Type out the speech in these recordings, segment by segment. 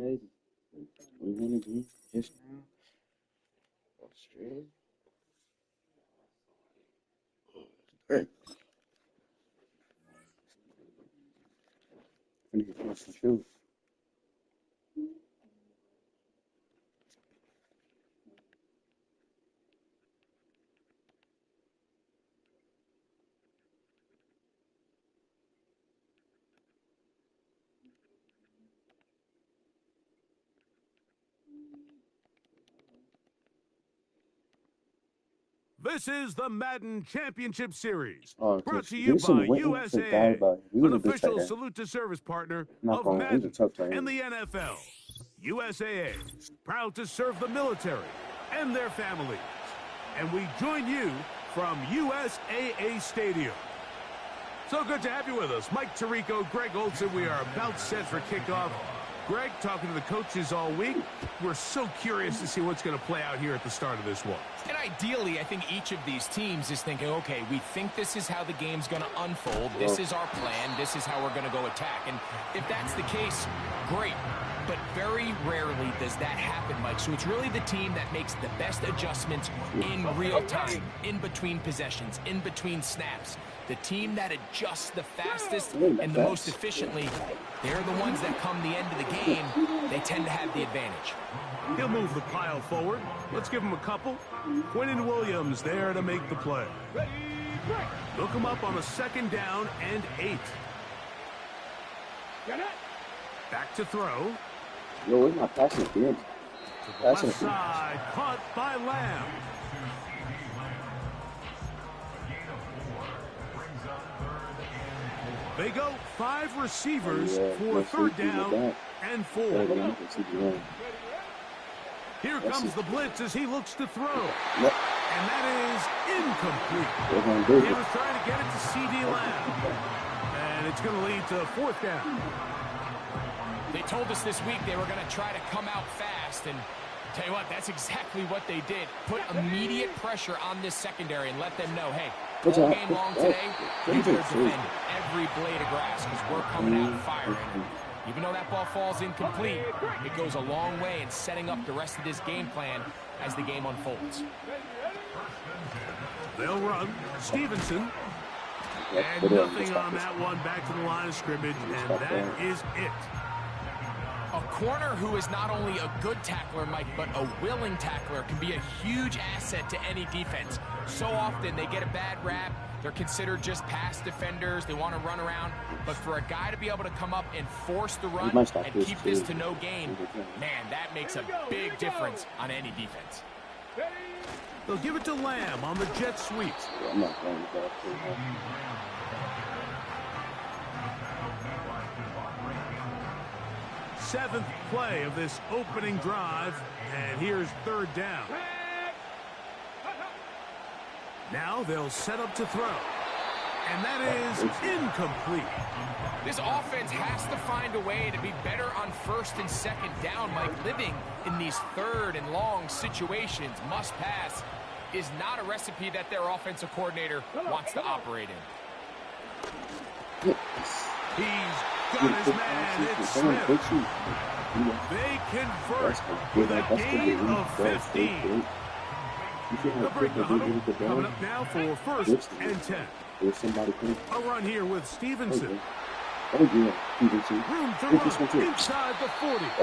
Hey, we want to do just now. Straight. Great. I'm gonna get some shoes. This is the Madden Championship Series, Oh, brought to you by USA, an official salute-to-service partner of Madden and the NFL. USAA, proud to serve the military and their families. And we join you from USAA Stadium. So good to have you with us. Mike Tirico, Greg Olson, we are about set for kickoff. Greg, talking to the coaches all week, we're so curious to see what's going to play out here at the start of this one. And ideally, I think each of these teams is thinking, okay, we think this is how the game's going to unfold. This is our plan. This is how we're going to go attack. And if that's the case, great. But very rarely does that happen, Mike. So it's really the team that makes the best adjustments in real time, in between possessions, in between snaps. The team that adjusts the fastest and the most efficiently, they're the ones that come the end of the game, they tend to have the advantage. He'll move the pile forward. Let's give him a couple. Quinton Williams there to make the play. Look him up on a 2nd down and 8. Back to throw. Yo, where's my passing field? Left side, caught by Lamb. They go 5 receivers for 3rd down and 4. Here comes the blitz as he looks to throw. And that is incomplete. He was trying to get it to C.D. Lamb. And it's going to lead to 4th down. They told us this week they were going to try to come out fast, and tell you what, that's exactly what they did. Put immediate pressure on this secondary and let them know, hey, all game long today, you better defend every blade of grass because we're coming out firing. Even though that ball falls incomplete, it goes a long way in setting up the rest of this game plan as the game unfolds. They'll run. Stevenson. And nothing on that one. Back to the line of scrimmage, and that is it. A corner who is not only a good tackler, Mike, but a willing tackler can be a huge asset to any defense. So often they get a bad rap. They're considered just pass defenders. They want to run around. But for a guy to be able to come up and force the run and keep this to no gain, man, that makes a big difference on any defense. They'll give it to Lamb on the jet sweep. Seventh play of this opening drive, and here's 3rd down. Now they'll set up to throw, and that is incomplete. This offense has to find a way to be better on 1st and 2nd down, Mike. Living in these 3rd and long situations, must pass, is not a recipe that their offensive coordinator wants to operate in. He's got his man. It's Smith. They convert with a gain of 15. The break the huddle coming up now for 1st and 10. A run here with Stevenson. Room to run inside the 40. A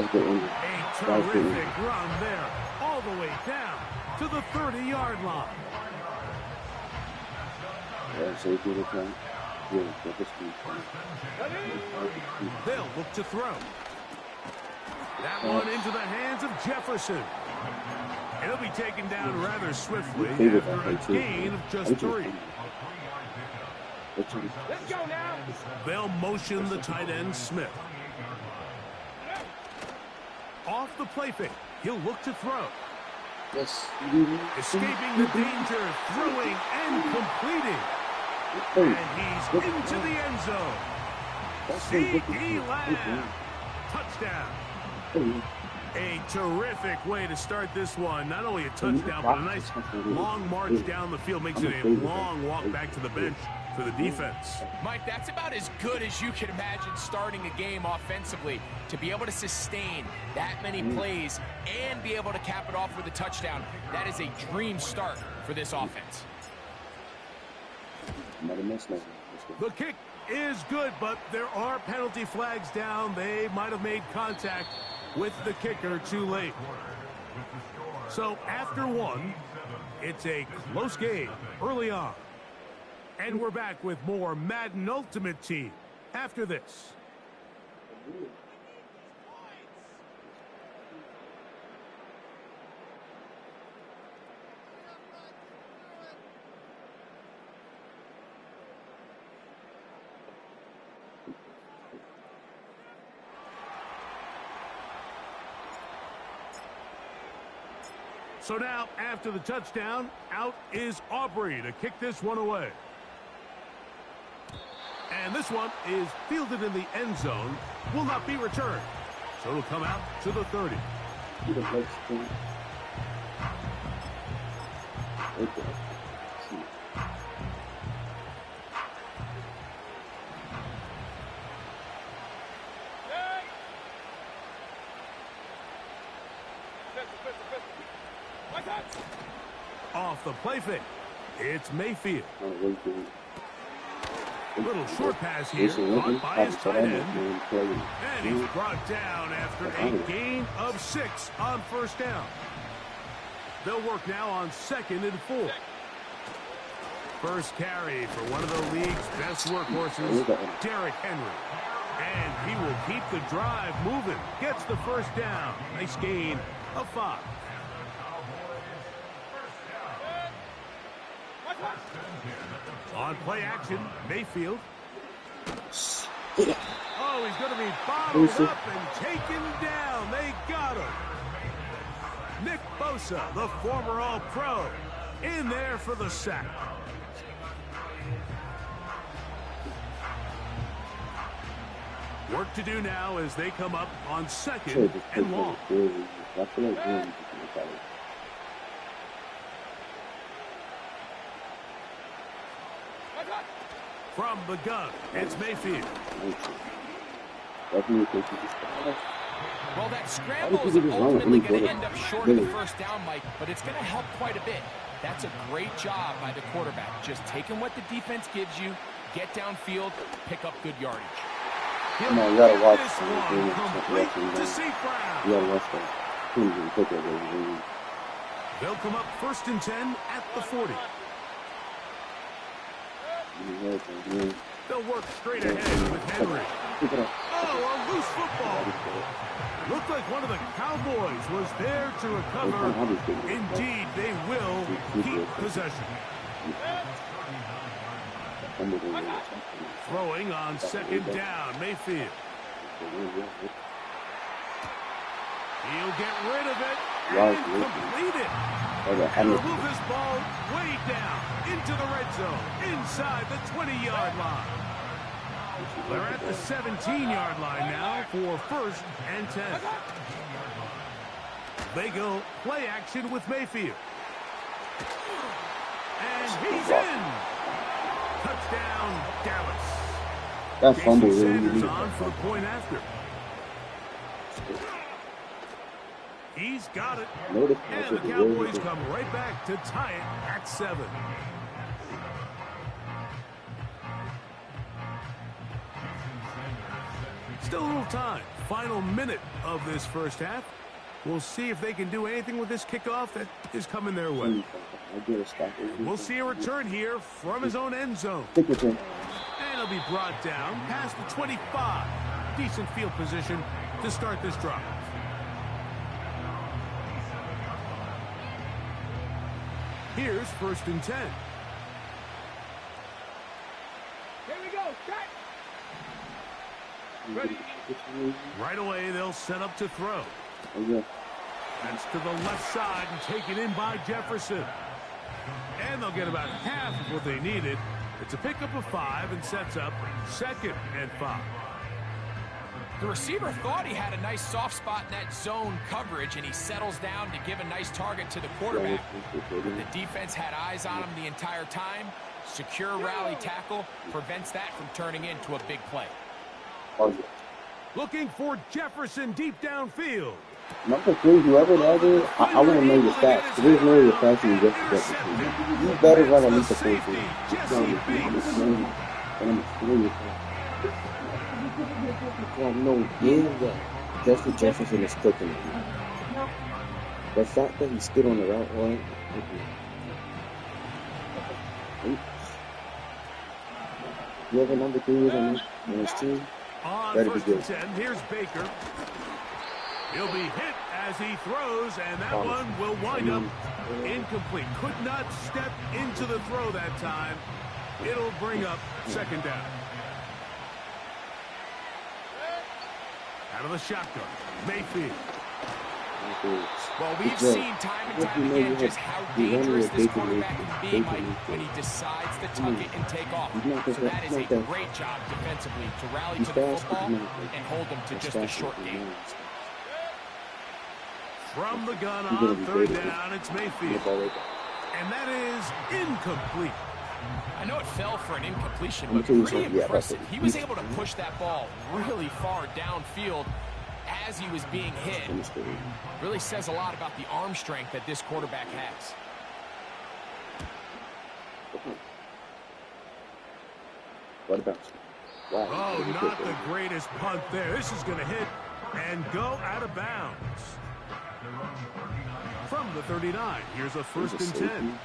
terrific run there, all the way down to the 30-yard line. They'll look to throw. That one into the hands of Jefferson. It'll be taken down rather swiftly after a gain of just 3. Let's go now. They'll motion the tight end Smith. Off the play fake. He'll look to throw. Escaping the danger, throwing and completing. And he's into the end zone. C.D. Lamb. Touchdown. A terrific way to start this one. Not only a touchdown, but a nice long march down the field. Makes it a long walk back to the bench for the defense. Mike, that's about as good as you can imagine starting a game offensively. To be able to sustain that many plays and be able to cap it off with a touchdown, that is a dream start for this offense. The kick is good, but there are penalty flags down. They might have made contact with the kicker too late. So after one, it's a close game early on. And we're back with more Madden Ultimate Team after this. So now, after the touchdown, out is Aubrey to kick this one away. And this one is fielded in the end zone, will not be returned. So it'll come out to the 30. Off the play fake, it's Mayfield. A little short pass here, caught by his tight end. And he's brought down after a gain of 6 on first down. They'll work now on 2nd and 4. First carry for one of the league's best workhorses, Derrick Henry. And he will keep the drive moving. Gets the first down. Nice gain of 5. On play action, Mayfield. Oh, he's going to be bottled up and taken down. They got him. Nick Bosa, the former All-Pro, in there for the sack. Work to do now as they come up on 2nd and long. From the gun, it's Mayfield. Well, that scramble is ultimately going to end up short of the first down, Mike, but it's going to help quite a bit. That's a great job by the quarterback. Just taking what the defense gives you, get downfield, pick up good yardage. Come on, you gotta watch this one. You gotta watch that. They'll come up 1st and 10 at the 40. They'll work straight ahead with Henry. Oh, a loose football. Looked like one of the Cowboys was there to recover. Indeed, they will keep possession. Throwing on 2nd down, Mayfield. He'll get rid of it and complete it. And will move this ball way down into the red zone, inside the 20-yard line. They're at the 17-yard line now for 1st and 10. They go play action with Mayfield. And he's in. Touchdown, Dallas. That fumble Sanders on for the point after. He's got it. And the Cowboys come right back to tie it at 7. Still a little time. Final minute of this first half. We'll see if they can do anything with this kickoff that is coming their way. We'll see a return here from his own end zone. And he'll be brought down past the 25. Decent field position to start this drive. Here's 1st and 10. Here we go. Cut. Ready. Right away, they'll set up to throw. That's to the left side and taken in by Jefferson. And they'll get about half of what they needed. It's a pickup of 5 and sets up 2nd and 5. The receiver thought he had a nice soft spot in that zone coverage, and he settles down to give a nice target to the quarterback. The defense had eyes on him the entire time. Secure rally tackle prevents that from turning into a big play. Looking for Jefferson deep downfield. Number 3, whoever that is, I want to know your stats. Because there's no way faster than Jefferson. You better run at least a 4-3. Justin Jefferson is cooking it. The fact that he stood on the route line. Whoever number 3 is on his team, better be good. 10, here's Baker. He'll be hit as he throws, and that one will wind up incomplete. Could not step into the throw that time. It'll bring up second down. Out of the shotgun, Mayfield. Well, we've seen time and time again just how dangerous this quarterback can be, Mike, when he decides to tuck it and take off. So that is a great job defensively to rally to the football and hold them to just a short game. From the gun on third down, it's Mayfield. And that is incomplete. I know it fell for an incompletion, but pretty impressive. He was able to push that ball really far downfield as he was being hit. Really says a lot about the arm strength that this quarterback has. What about you? Wow. Oh, not the greatest punt there. This is going to hit and go out of bounds. From the 39, here's a first and 10.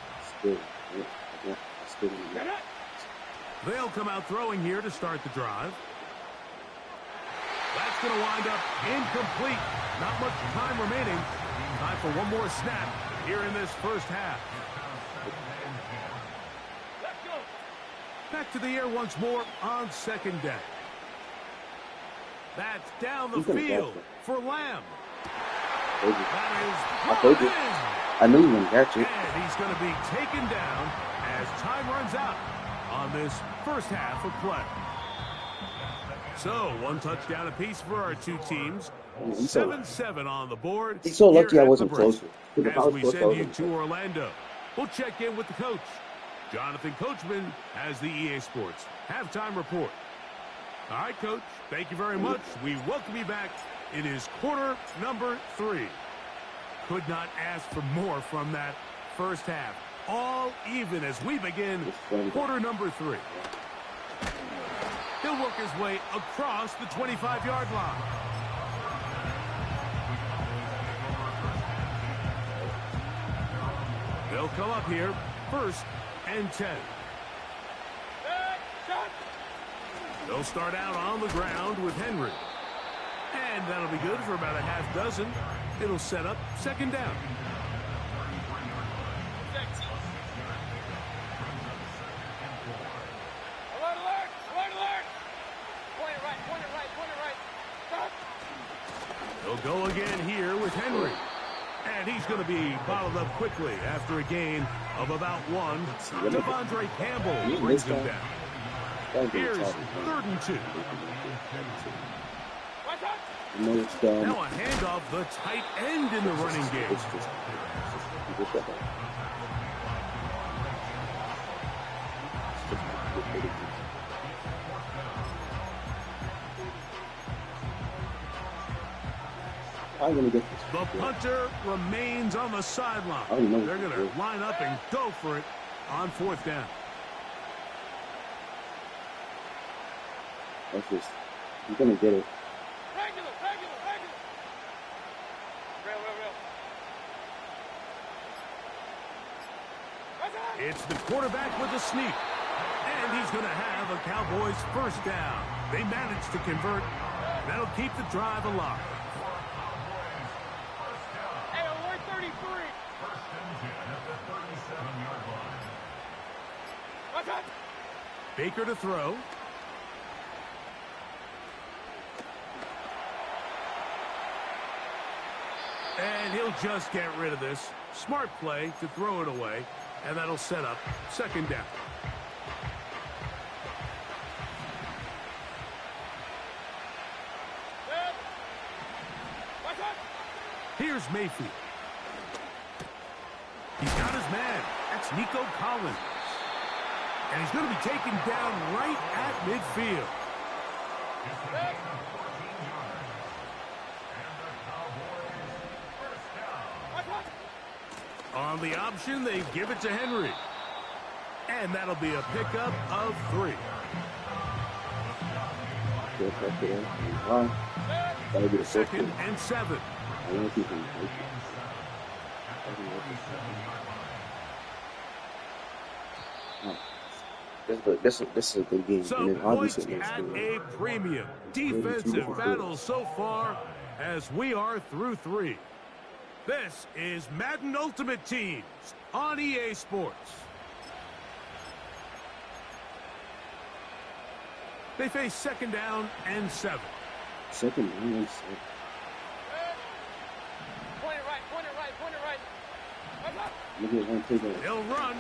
They'll come out throwing here to start the drive. That's going to wind up incomplete. Not much time remaining. Time for one more snap here in this first half. Back to the air once more on second down. That's down the field for Lamb. I knew he wouldn't catch it. And he's going to be taken down as time runs out on this first half of play. So, one touchdown apiece for our two teams. 7-7 on the board. He's so lucky I wasn't closer. As we send you to Orlando, we'll check in with the coach. Jonathan Coachman has the EA Sports halftime report. All right, Coach, thank you very much. We welcome you back. It is quarter number 3. Could not ask for more from that first half. All even as we begin quarter number 3. He'll work his way across the 25-yard line. They'll come up here, first and 10. They'll start out on the ground with Henry. And that'll be good for about a half dozen. It'll set up second down. They'll go again here with Henry. And he's going to be bottled up quickly after a gain of about 1. Devondre Campbell brings him down. Here's 3rd and 2. Now a handoff, the tight end in the running game. The punter remains on the sideline. They're going to line up and go for it on 4th down. That's just, you're going to get it. It's the quarterback with the sneak. And he's going to have a Cowboys first down. They managed to convert. That'll keep the drive alive. Baker to throw. And he'll just get rid of this. Smart play to throw it away. And that'll set up second down. Here's Mayfield. He's got his man. That's Nico Collins. And he's going to be taken down right at midfield. On the option, they give it to Henry. And that'll be a pickup of 3. Second and 7. This is a good game. Some points at a premium. Defensive battle so far as we are through 3. This is Madden Ultimate Teams on EA Sports. They face second down and 7. Second down and 7. Point it right. He'll run,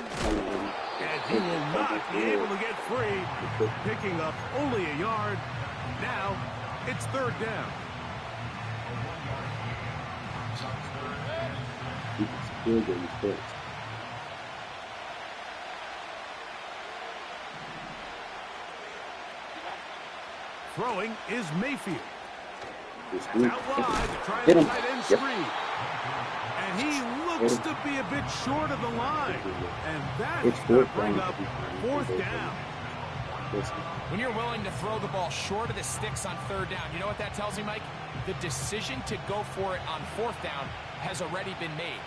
and he will not be able to get free, picking up only a yard. Now it's 3rd down. Throwing is Mayfield. Out wide to try the tight end screen. And he looks to be a bit short of the line. And that's going to bring up 4th down. When you're willing to throw the ball short of the sticks on 3rd down, you know what that tells me, Mike? The decision to go for it on 4th down has already been made.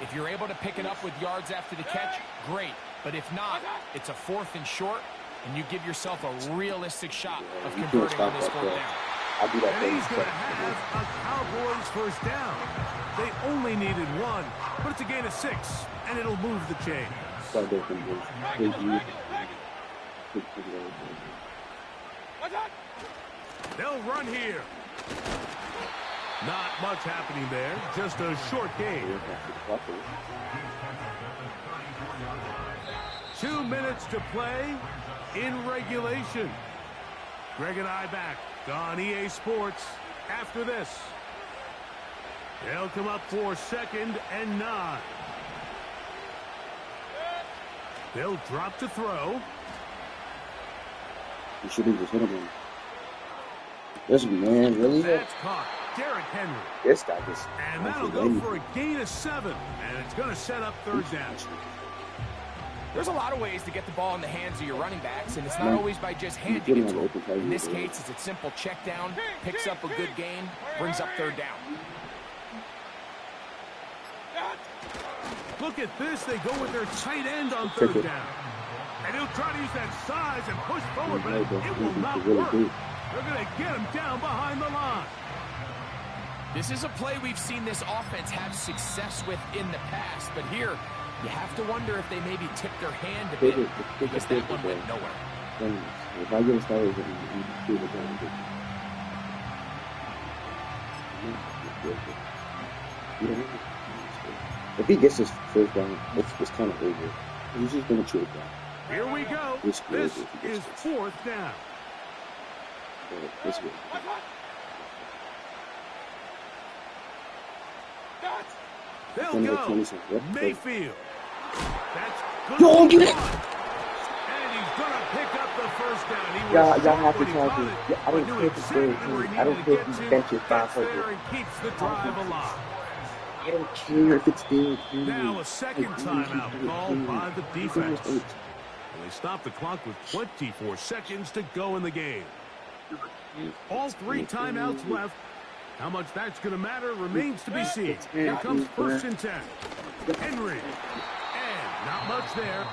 If you're able to pick it up with yards after the catch, great. But if not, it's a 4th and short, and you give yourself a realistic shot of converting on this 4th down. And he's going to have a Cowboys 1st down. They only needed 1, but it's a gain of 6, and it'll move the chains. They'll run here. Not much happening there, just a short gain. 2 minutes to play in regulation. Greg and I back on EA Sports after this. They'll come up for 2nd and 9. They'll drop to throw. You should have just hit him. This man, really? That's caught. Derrick Henry. This guy just... And that'll go for a gain of 7. And it's going to set up 3rd down. There's a lot of ways to get the ball in the hands of your running backs, and it's not always by just handing it to them. In this case, it's a simple check down, picks up a good gain, brings up 3rd down. Look at this. They go with their tight end on 3rd down. And he'll try to use that size and push forward, but it will not work. They're going to get him down behind the line. This is a play we've seen this offense have success with in the past, but here you have to wonder if they maybe tipped their hand a bit because that one went nowhere. If I get started, if he gets his 1st down, it's kind of over. He's just going to chew it down. Here we go. This is 4th down. They'll go. Mayfield. That's good. Don't get it. And he's going to pick up the 1st down. Y'all have to try to. I don't care if it's good. I don't care if he's benches 500. And keeps the drive alive. I don't care if it's good. Now a 2nd timeout called by the defense. And they stop the clock with 24 seconds to go in the game. All 3 timeouts left. How much that's going to matter remains to be seen. Here comes 1st and 10. Henry. And not much there.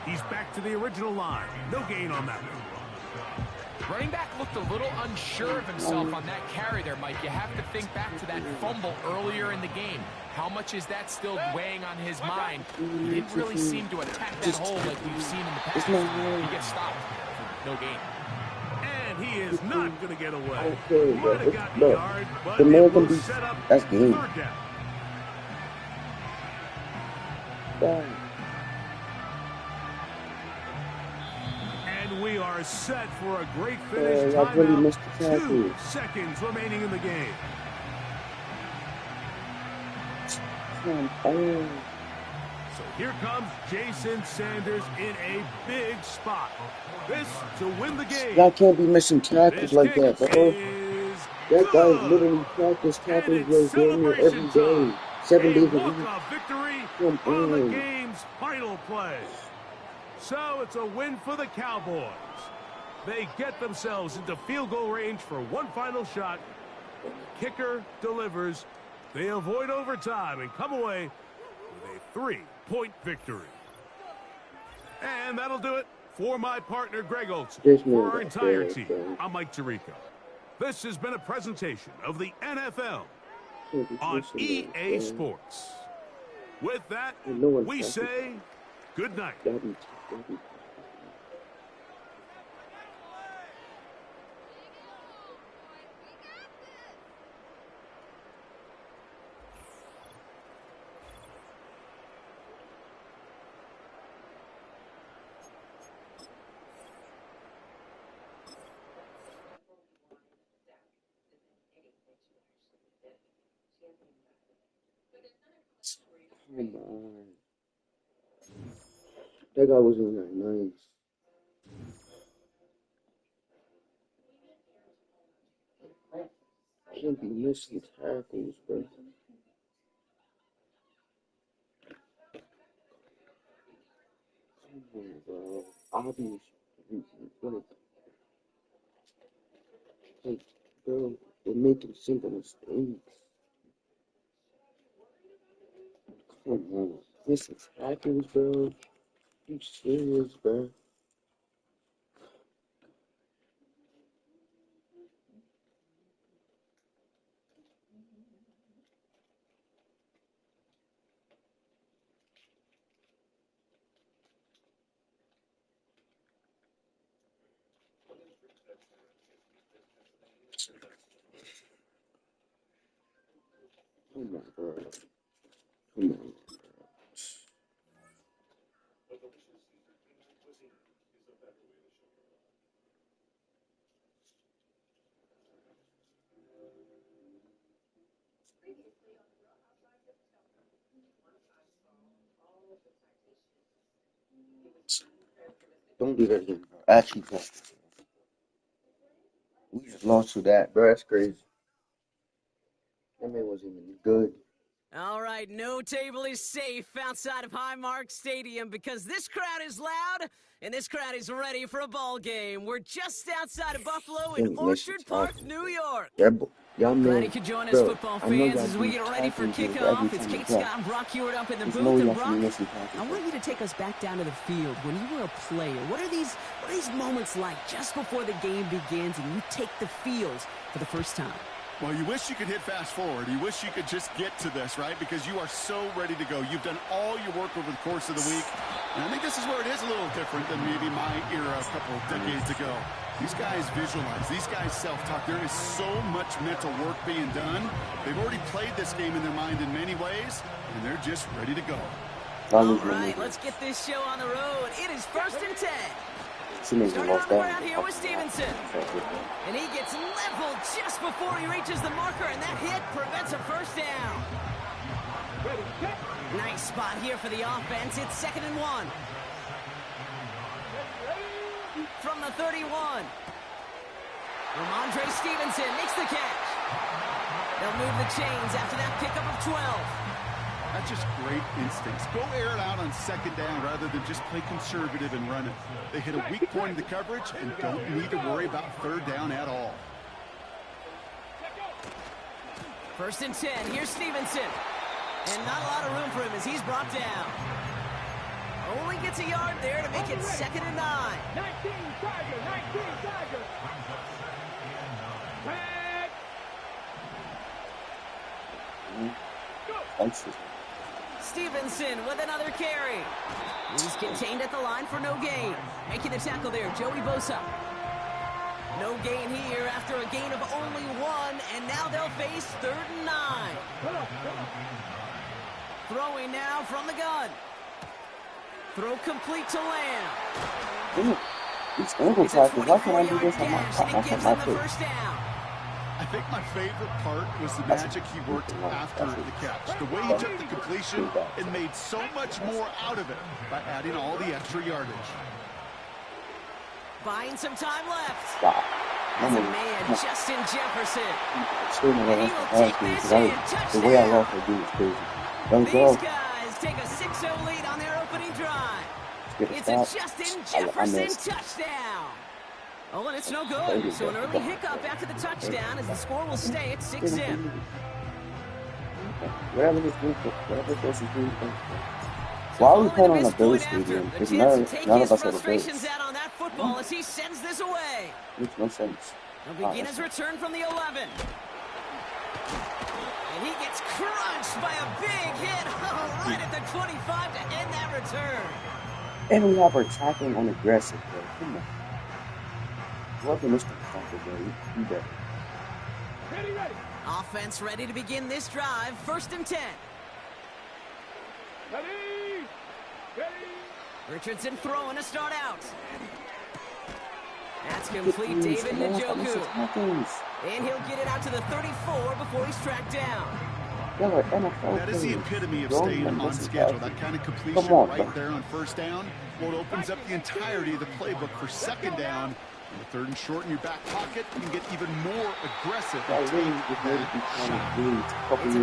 He's back to the original line. No gain on that one. Running back looked a little unsure of himself on that carry there, Mike. You have to think back to that fumble earlier in the game. How much is that still weighing on his mind? He didn't really seem to attack that hole like we've seen in the past. He gets stopped for no gain. And he is not going to get away. I don't care, Might have got the yard, but the man it can will be. set up That's game. 3rd down. And we are set for a great finish. I've really missed the 2 seconds remaining in the game. Come on. So here comes Jason Sanders in a big spot. This to win the game. Y'all can't be missing tackles like that, bro. That guy's Good. literally practice tackles And bro, it's damn near every celebration day. time. 7 days a week. Walk-off victory Come on the on. game's final play. So it's a win for the Cowboys. They get themselves into field goal range for one final shot. The kicker delivers. They avoid overtime and come away with a 3-point victory. And that'll do it for my partner, Greg Olson. For our entire team, I'm Mike Tirico. This has been a presentation of the NFL on EA Sports. With that, we say good night. Come on. That guy was in there nice. Can't be missing tackles, bro. Come on, bro. Obvious. Like, bro, they're making simple mistakes. Come on. Missing tackles, bro. You serious, bro? Come on, bro. Come on. Don't do that again, bro. Actually, bro. We just lost to that, bro. That's crazy. That man wasn't even good. All right, no table is safe outside of Highmark Stadium because this crowd is loud and this crowd is ready for a ball game. We're just outside of Buffalo in Orchard Park, New York. Y'all Glad you could join us, football fans, as we get ready for kickoff. It's Kate Scott and Brock Hewitt up in the booth. And Brock, I want you to take us back down to the field. When you were a player, what are these moments like just before the game begins and you take the field for the first time? Well, you wish you could hit fast forward. You wish you could just get to this, right? Because you are so ready to go. You've done all your work over the course of the week. And I think this is where it is a little different than maybe my era a couple of decades ago. These guys visualize. These guys self-talk. There is so much mental work being done. They've already played this game in their mind in many ways, and they're just ready to go. All right, let's get this show on the road. It is 1st and 10. Starting on the ground here with Stevenson. And he gets leveled just before he reaches the marker, and that hit prevents a first down. Nice spot here for the offense. It's 2nd and 1. From the 31. Ramondre Stevenson makes the catch. They'll move the chains after that pickup of 12. That's just great instincts. Go air it out on 2nd down rather than just play conservative and run it. They hit a weak point in the coverage and don't need to worry about 3rd down at all. 1st and 10. Here's Stevenson. And not a lot of room for him as he's brought down. Only gets a yard there to make it 2nd and 9. 19 Tiger, 19 Tiger. Stevenson with another carry. He's contained at the line for no gain. Making the tackle there, Joey Bosa. No gain here after a gain of only 1, and now they'll face 3rd and 9. Throwing now from the gun. Throw complete to Lamb. These ankle tackles, why can't I do this on my first down. I think my favorite part was the magic he worked after the catch. The way he took the completion and made so much more out of it by adding all the extra yardage. Buying some time left. Stop. As a man, Justin Jefferson. Still not And he will take this in. the way I Touchdown. lost that dude is crazy. Don't These go. guys take a 6-0 lead on their opening drive. Get a It's a stop. Justin I Jefferson missed. touchdown. Oh, and it's no good. So an early hiccup after the touchdown as the score will stay at 6-zip. Whatever this is doing. Why are we playing on a Bills stadium if none of us are the Bills? Out on that football as he sends this away. Makes no sense. He'll begin his return from the 11. And he gets crunched by a big hit right at the 25 to end that return. And we have our tackling on aggressive, bro. Come on. What the Mr. Fucker, bro? You better. Ready, ready. Offense ready to begin this drive. 1st and 10. Ready. Ready. Richardson throwing to start out. That's complete, David Njoku. And he'll get it out to the 34 before he's tracked down. That is the epitome of staying on schedule. That kind of completion right there on 1st down. Well, it opens up the entirety of the playbook for 2nd down. On the 3rd and short in your back pocket, you can get even more aggressive. It's a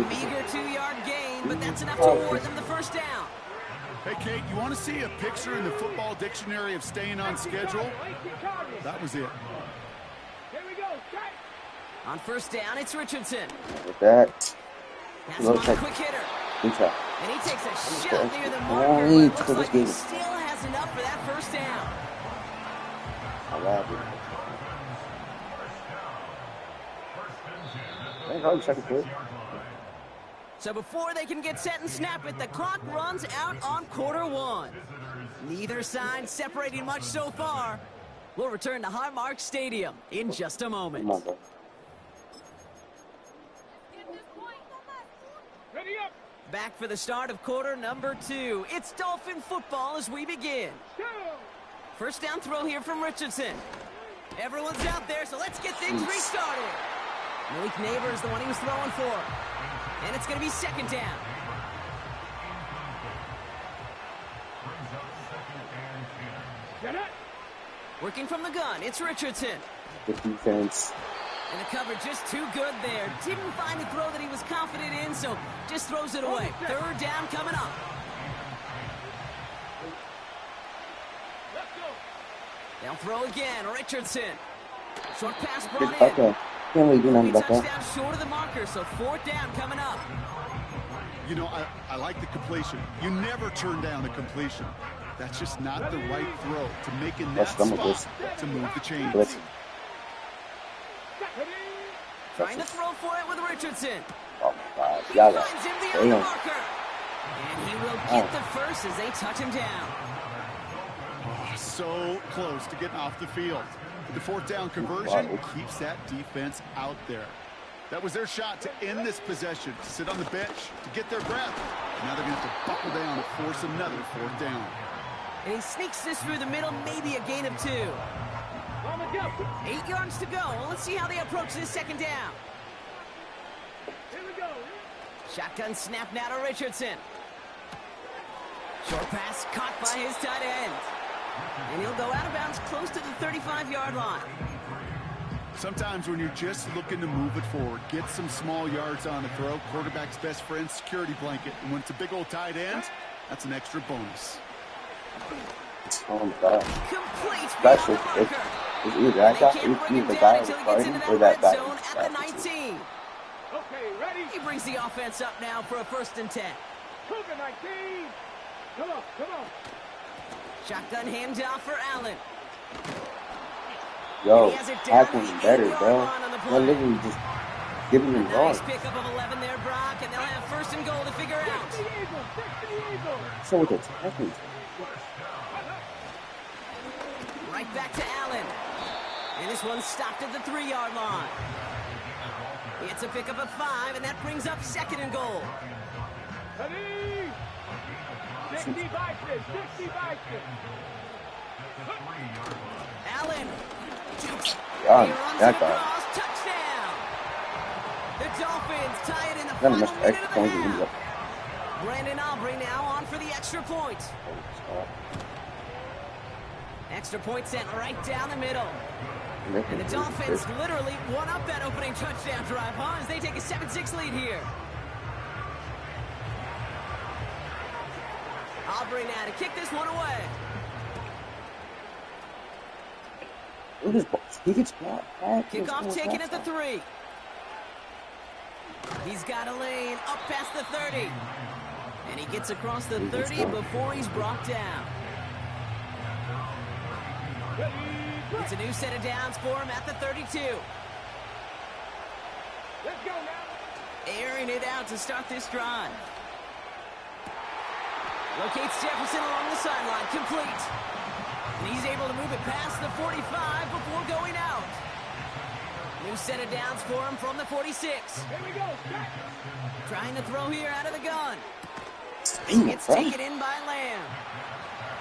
meager 2-yard gain, but that's enough to award them the 1st down. Hey, Kate, you want to see a picture in the football dictionary of staying on schedule? That was it. Here we go. Check. On 1st down, it's Richardson. With that, That's one quick hitter. And he takes a shot near the marker, but it looks like he still has enough for that 1st down. I love it. Hey, hard second foot. So before they can get set and snap it, the clock runs out on Q1. Neither side separating much so far. We'll return to Highmark Stadium in just a moment. Come on, bro. Ready up. Back for the start of quarter number 2. It's Dolphin football as we begin. 1st down throw here from Richardson. Everyone's out there, so let's get things restarted. Malik Neighbors, the one he was throwing for. And it's going to be 2nd down. Working from the gun, it's Richardson. Good defense. And the cover just too good there. Didn't find the throw that he was confident in, so just throws it away. 3rd down coming up. They'll throw again, Richardson. Short pass brought in. Okay. Can't really do nothing about that. Touchdown short of the marker, so 4th down coming up. You know, I like the completion. You never turn down a completion. That's just not the right throw to make in that spot to move the chains. Trying to throw for it with Richardson. Oh my God. He Y'all finds him beyond the marker. And he will get the first as they touch him down. Oh, so close to getting off the field. The 4th down conversion keeps that defense out there. That was their shot to end this possession, to sit on the bench, to get their breath. Now they're going to have to buckle down and force another 4th down. And he sneaks this through the middle, maybe a gain of 2. 8 yards to go. Let's see how they approach this 2nd down. Here we go. Shotgun snap now to Richardson. Short pass caught by his tight end. And he'll go out of bounds close to the 35-yard line. Sometimes when you're just looking to move it forward, get some small yards on the throw, quarterback's best friend, security blanket. And when it's a big old tight end, that's an extra bonus. Oh my God. Complete That's beyond the marker. it's either that guy, either the guy was fighting or that guy. At the 19. Okay, ready. He brings the offense up now for a 1st and 10. Cook it, 19. Come on, come on. Shotgun handoff for Allen. Yo, tackling better, bro. They're literally just giving him Nice yards. pickup of 11 there, Brock, and they'll have 1st and goal to figure out. So with the tackling. Right back to Allen. And this one stopped at the 3-yard line. It's a pickup of 5, and that brings up 2nd and goal. Ready. 60 biceps, 60 biceps. Allen. Yeah, He runs that it guy. across, touchdown. the Dolphins tie it in the final minute of the half. Brandon Aubrey now on for the extra point. Extra point sent right down the middle. And the Dolphins literally won up that opening touchdown drive, huh? As they take a 7-6 lead here. Aubrey now to kick this one away. He gets blocked. Kickoff taken at the 3. He's got a lane up past the 30. And he gets across the 30 before he's brought down. It's a new set of downs for him at the 32. Let's go now. Airing it out to start this drive. Locates Jefferson along the sideline, complete. And he's able to move it past the 45 before going out. New set of downs for him from the 46. Here we go. Trying to throw here out of the gun. It's taken in by Lamb.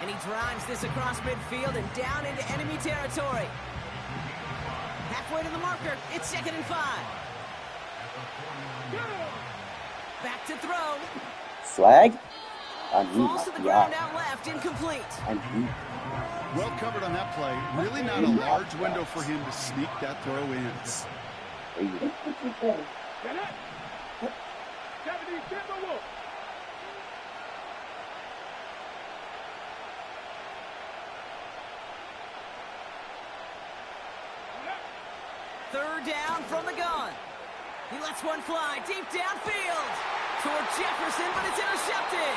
And he drives this across midfield and down into enemy territory. Halfway to the marker. It's 2nd and 5. Back to throw. Flag? Falls to the ground out left, incomplete. Well covered on that play. Really not a large window for him to sneak that throw in. 3rd down from the gun. He lets one fly deep downfield toward Jefferson, but it's intercepted.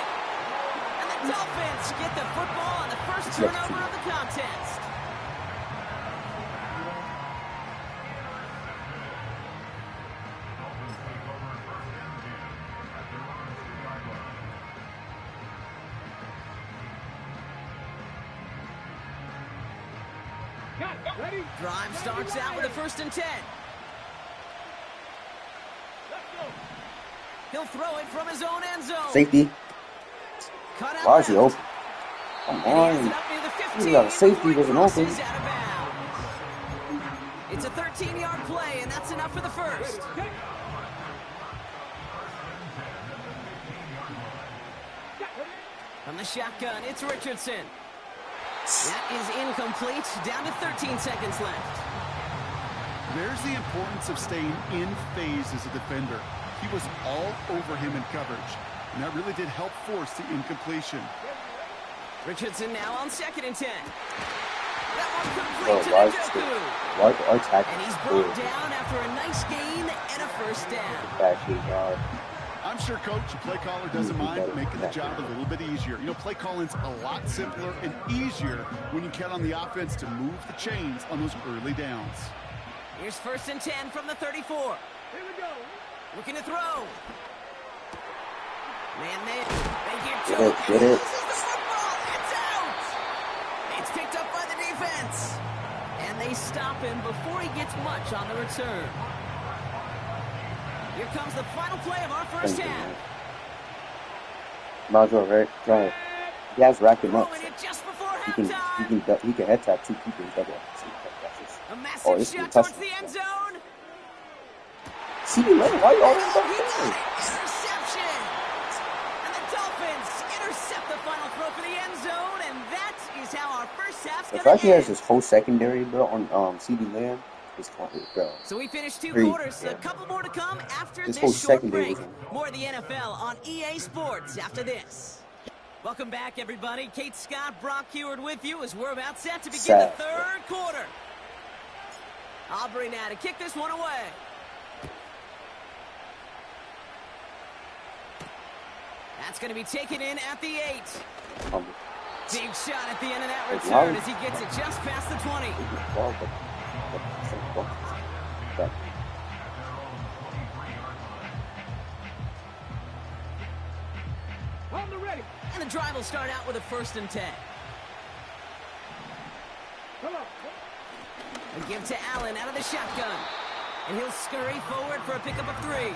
And the Dolphins get the football on the first turnover of the contest. Ready? Drive starts out with a 1st and 10. Let's go. He'll throw it from his own end zone. Safety. Cut out Why is he left. open? Come And he has on. it up near the 15 You got a safety before he wasn't open. crosses out of bounds. It's a 13-yard play, and that's enough for the first. From the shotgun, it's Richardson. That is incomplete. Down to 13 seconds left. There's the importance of staying in phase as a defender. He was all over him in coverage, and that really did help force the incompletion. Richardson now on 2nd and 10. That one Oh, complete to Njoku. why tackle? And he's brought down after a nice gain and a 1st down. I'm sure Coach, the play caller, doesn't mind making the job a little bit easier. You know, play calling's a lot simpler and easier when you count on the offense to move the chains on those early downs. Here's 1st and 10 from the 34. Here we go. Looking to throw. Man, they get to Get it, get it. Loses the football. It's out. It's picked up by the defense. And they stop him before he gets much on the return. Here comes the final play of our first half. Might as well, right? Right. He has racked him up. Throwing it just before He halftime. can head tap 2 people. A massive Oh, this is shot tough. towards the end zone. CD Lane, why you always He back got there? it. Interception. And the Dolphins intercept the final throw for the end zone, and that is how our first half's The going fact to he has end. his whole secondary, bro, on CD Lamb is funny, bro. So we finished 2 Three, quarters. yeah. A couple more to come after This whole this short secondary break. was More of the NFL on EA Sports after this. Welcome back, everybody. Kate Scott, Brock Heward with you as we're about set to begin Set. the 3rd quarter. Aubrey now to kick this one away. That's going to be taken in at the 8. Big shot at the end of that return as he gets it just past the 20. On the ready. And the drive will start out with a 1st and 10. Come on. A give to Allen out of the shotgun. And he'll scurry forward for a pickup of 3.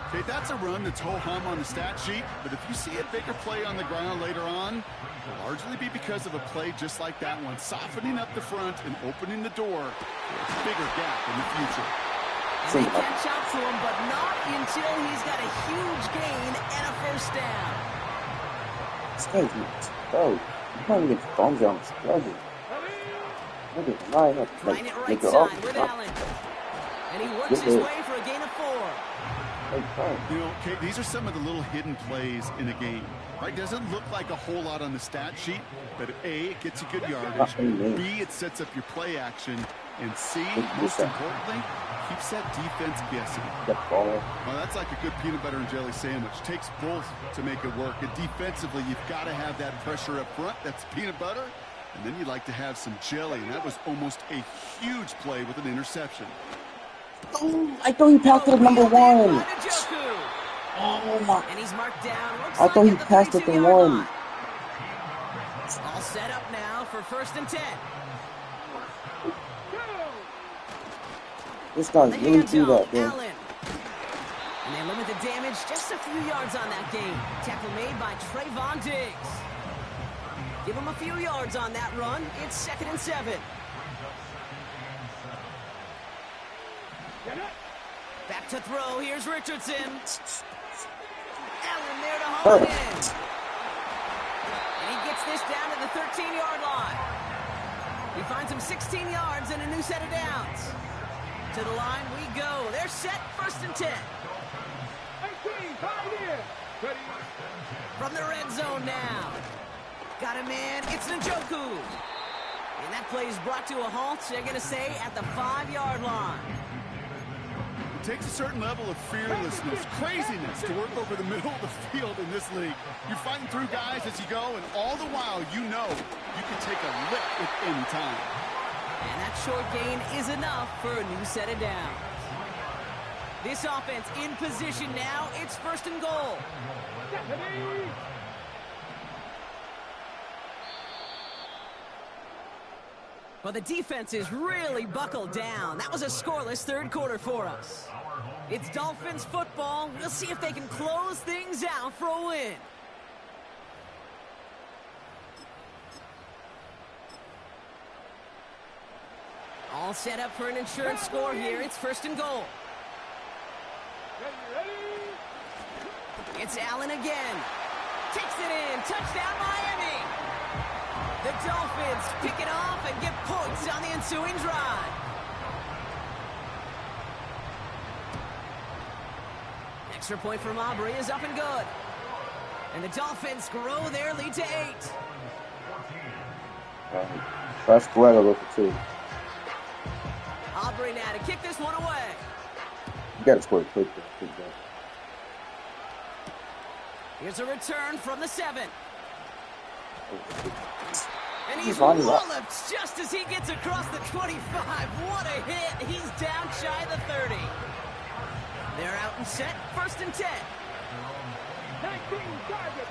Okay, that's a run that's ho-hum on the stat sheet, but if you see a bigger play on the ground later on, it'll largely be because of a play just like that one, softening up the front and opening the door for a bigger gap in the future. And they catch up to him, but not until he's got a huge gain and a first down. This guy's bro, you can't even get your thumbs down. It's struggling. Trying it right side with Allen. And he works his way for a gain of 4. You know, Kate, these are some of the little hidden plays in a game. Right? Doesn't look like a whole lot on the stat sheet, but A, it gets you good yardage. B, it sets up your play action. And C, most importantly, keeps that defense guessing. Well, that's like a good peanut butter and jelly sandwich. Takes both to make it work. And defensively, you've got to have that pressure up front. That's peanut butter. And then you'd like to have some jelly. And that was almost a huge play with an interception. Oh, I thought he passed it at number 1. Oh my! And he's marked down. I thought he passed it to 1. All set up now for 1st and 10. This guy's really through that, man. And they limit the damage, just a few yards on that game. Tackle made by Trayvon Diggs. Give him a few yards on that run. It's 2nd and 7. Back to throw. Here's Richardson. Allen there to haul it in. And he gets this down to the 13-yard line. He finds him 16 yards and a new set of downs. To the line we go. They're set. 1st and 10. 18, right here. Ready. From the red zone now. Got him in. It's Njoku. And that play is brought to a halt, they're going to say, at the 5-yard line. It takes a certain level of fearlessness, craziness to work over the middle of the field in this league. You're fighting through guys as you go, and all the while you know you can take a lick at any time. And that short gain is enough for a new set of downs. This offense in position now. It's 1st and goal. Well, the defense is really buckled down. That was a scoreless 3rd quarter for us. It's Dolphins football. We'll see if they can close things out for a win. All set up for an insurance score here. It's 1st and goal. It's Allen again. Takes it in. Touchdown, Miami. The Dolphins pick it off and get points on the ensuing drive. Extra point from Aubrey is up and good. And the Dolphins grow their lead to 8. That's square over for 2. Aubrey now to kick this one away. You got to score quick. Here's a return from the 7. And he's walloped just as he gets across the 25. What a hit. He's down shy of the 30. They're out and set. 1st and 10. 19 target.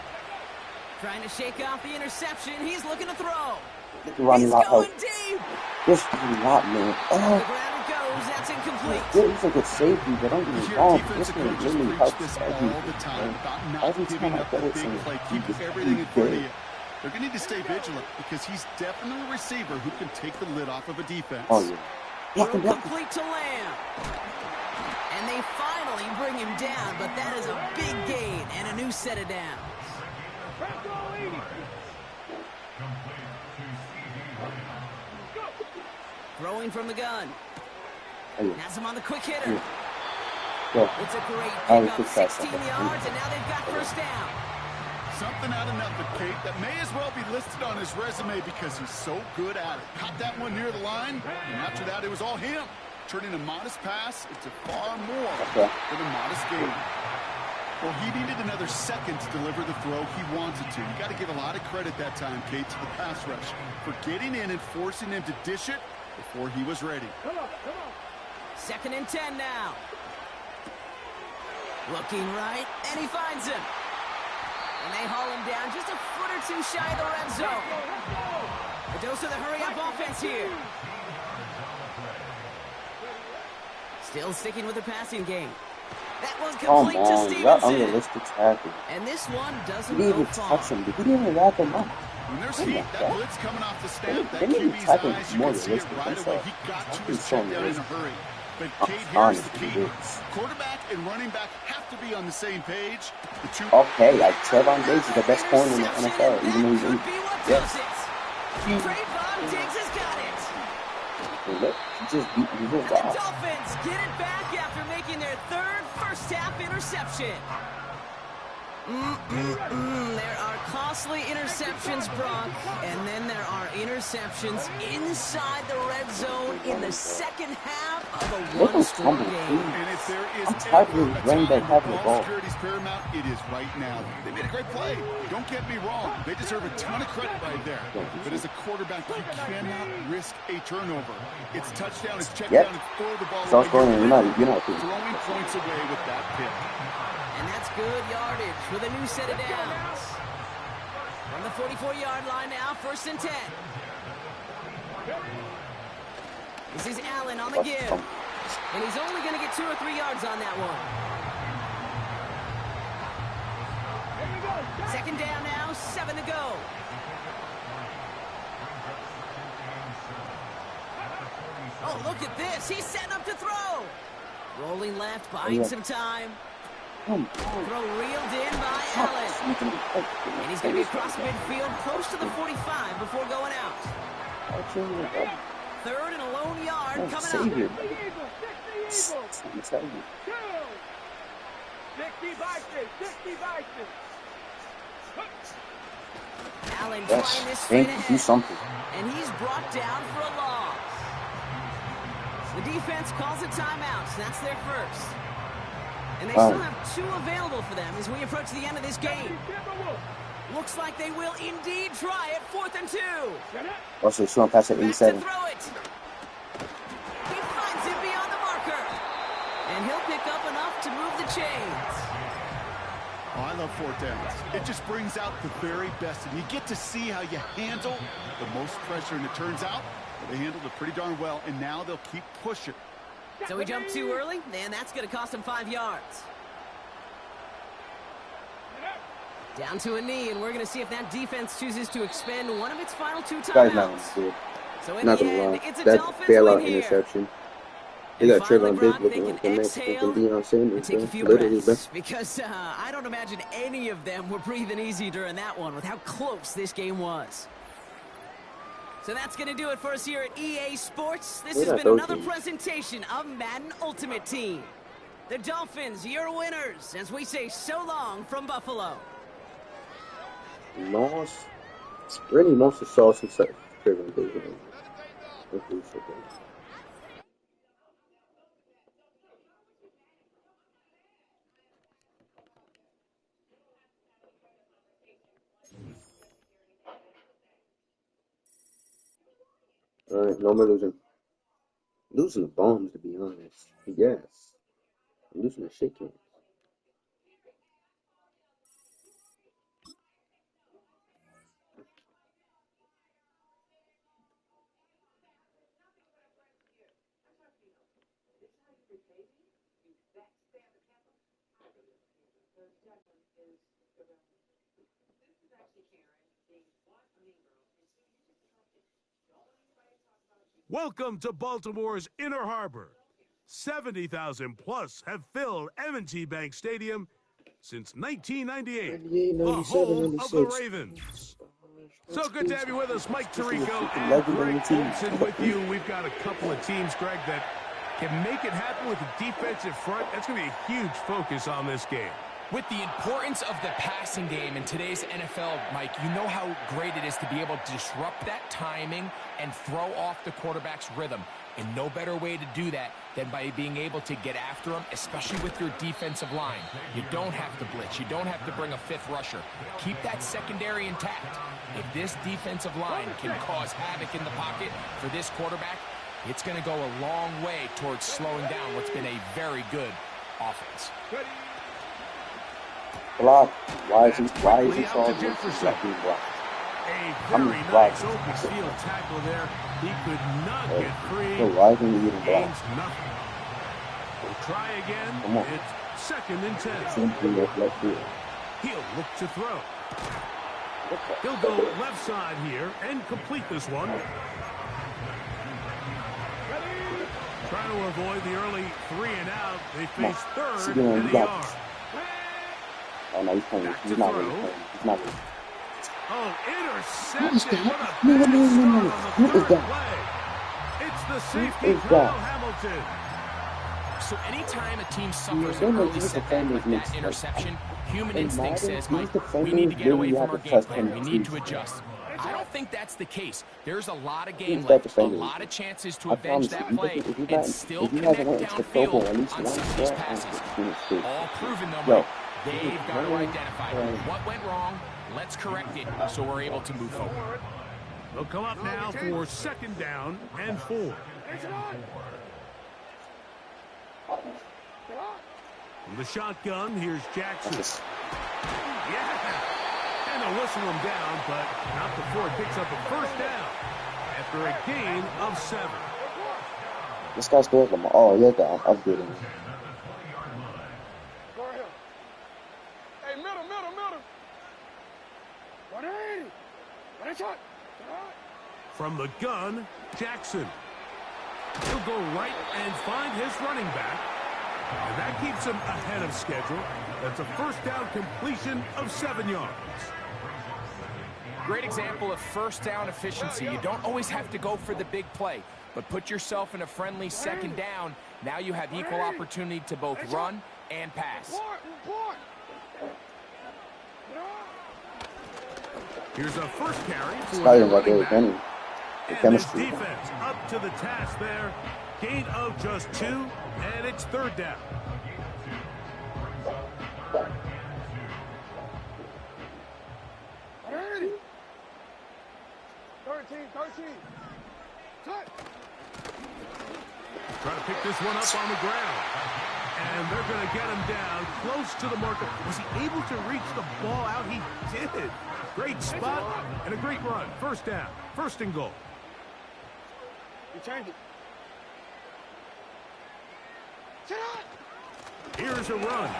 Trying to shake off the interception. He's looking to throw. He's going deep. This is a lot, man. The ground it goes. That's incomplete. He's a good safety, but don't get me wrong. This defensive one coaches really preach helps this all the time about not giving up a big play. Keep everything in front of you. They're going to need to stay vigilant because he's definitely a receiver who can take the lid off of a defense. Oh, yeah. Complete to Lamb. And they finally bring him down, but that is a big gain and a new set of downs. Throwing from the gun. Has him on the quick hitter. It's a great pickup, 16 yards, and now they've got 1st down. Something out of nothing, Kate, that may as well be listed on his resume because he's so good at it. Caught that one near the line, and after that, it was all him. Turning a modest pass into far more than a modest gain. Well, he needed another second to deliver the throw he wanted to. You got to give a lot of credit that time, Kate, to the pass rush for getting in and forcing him to dish it before he was ready. 2nd and 10 now. Looking right, and he finds him. And they haul him down just a foot or 2 shy of the red zone. A dose of the hurry-up offense here. Still sticking with the passing game. That one complete to Stevenson. Unrealistic tackle. And this one doesn't go far. He didn't even touch him. He didn't even wrap him up. When there's heat, that blitz coming off the snap, that QB's eyes, you can see it right away. He got to his check down in a hurry. But Kate, here's the key. Quarterback and running back have to be on the same page. Okay, like Trevon Diggs is the best corner in the NFL, even though he's injured. Yes. Trayvon Diggs has got it. Look, he just beat me. And the Dolphins get it back after making their third first-half interception. There are costly interceptions, Brock, and then there are interceptions inside the red zone in the second half of a one-score game. And if there is I'm tired of running back having the ball. Security's paramount, it is right now. They made a great play. Don't get me wrong. They deserve a ton of credit right there. But as a quarterback, you cannot risk a turnover. It's touchdown, it's check down, and throw the ball away. You're not Throwing points away with that pick. And that's good yardage with a new set of downs. From the 44-yard line now, 1st and 10. This is Allen on the give. And he's only going to get 2 or 3 yards on that one. 2nd down now, 7 to go. Oh, look at this. He's setting up to throw. Rolling left, buying some time. Throw reeled in by Allen. And he's going to be across midfield, close to the 45 before going out. 3rd and a lone yard coming up. Allen trying this straight ahead. And he's brought down for a loss. The defense calls a timeout. So that's their first. And they still have 2 available for them as we approach the end of this game. Looks like they will indeed try it. 4th and 2. Also, showing pass at 87. He finds it beyond the marker. And he'll pick up enough to move the chains. Oh, I love 4th downs. It just brings out the very best. And you get to see how you handle the most pressure. And it turns out they handled it pretty darn well. And now they'll keep pushing. So he jumped too early, and that's going to cost him 5 yards. Down to a knee, and we're going to see if that defense chooses to expend one of its final 2 timeouts. So in the end, it's a Dolphins win here. Interception. They got Trevon Diggs looking like the next Deion Sanders. Take a few breaths, because I don't imagine any of them were breathing easy during that one with how close this game was. So that's going to do it for us here at EA Sports. This has been another presentation of Madden Ultimate Team. The Dolphins, your winners, as we say so long from Buffalo. Loss. Really, most of Sauce and stuff. Alright, no more losing. Losing the bombs, to be honest. Yes. I'm losing the shit cans. Welcome to Baltimore's Inner Harbor. 70,000 plus have filled M&T Bank Stadium since 1998, the home of the Ravens. So good to have you with us, Mike Tirico and Greg Olson with you. We've got a couple of teams, Greg, that can make it happen with the defensive front. That's going to be a huge focus on this game. With the importance of the passing game in today's NFL, Mike, you know how great it is to be able to disrupt that timing and throw off the quarterback's rhythm. And no better way to do that than by being able to get after him, especially with your defensive line. You don't have to blitz. You don't have to bring a 5th rusher. Keep that secondary intact. If this defensive line can cause havoc in the pocket for this quarterback, it's going to go a long way towards slowing down what's been a very good offense. Block. Why is he charged? A very nice open field tackle there. He could not get free. Gains nothing. We'll try again. It's 2nd and 10. He'll look to throw. He'll go left side here and complete this one. Trying to avoid the early 3 and out. They face third and and a yard. Oh, no, he's playing. He's not really playing. He's not really. Oh, intercepted. What a bad start on the third play. It's the safety, Kyle Hamilton. So anytime a team suffers an early setback like that interception, human instinct says, Mike, we need to get away from our game plan. We need to adjust. I don't think that's the case. There's a lot of game left, a lot of chances to avenge that play and still connect downfield on some of these passes. All proven, though, Mike. They've got to identify what went wrong. Let's correct it so we're able to move forward. They'll come up now for 2nd down and 4. From the shotgun, here's Jackson. Yeah! And they'll whistle him down, but not before it picks up a 1st down after a gain of 7. This guy's good. Oh, yeah, I'm upgrading. Hey, middle. 180. From the gun, Jackson. He'll go right and find his running back. And that keeps him ahead of schedule. That's a 1st down completion of 7 yards. Great example of 1st down efficiency. You don't always have to go for the big play, but put yourself in a friendly 2nd down. Now you have equal opportunity to both run and pass. Here's a 1st carry for the running back. And this defense up to the task there. Gain of just 2, and it's 3rd down. Trying to pick this one up on the ground. And they're going to get him down close to the marker. Was he able to reach the ball out? He did. Great spot and a great run. 1st down. 1st and goal. You change it. Here's a run.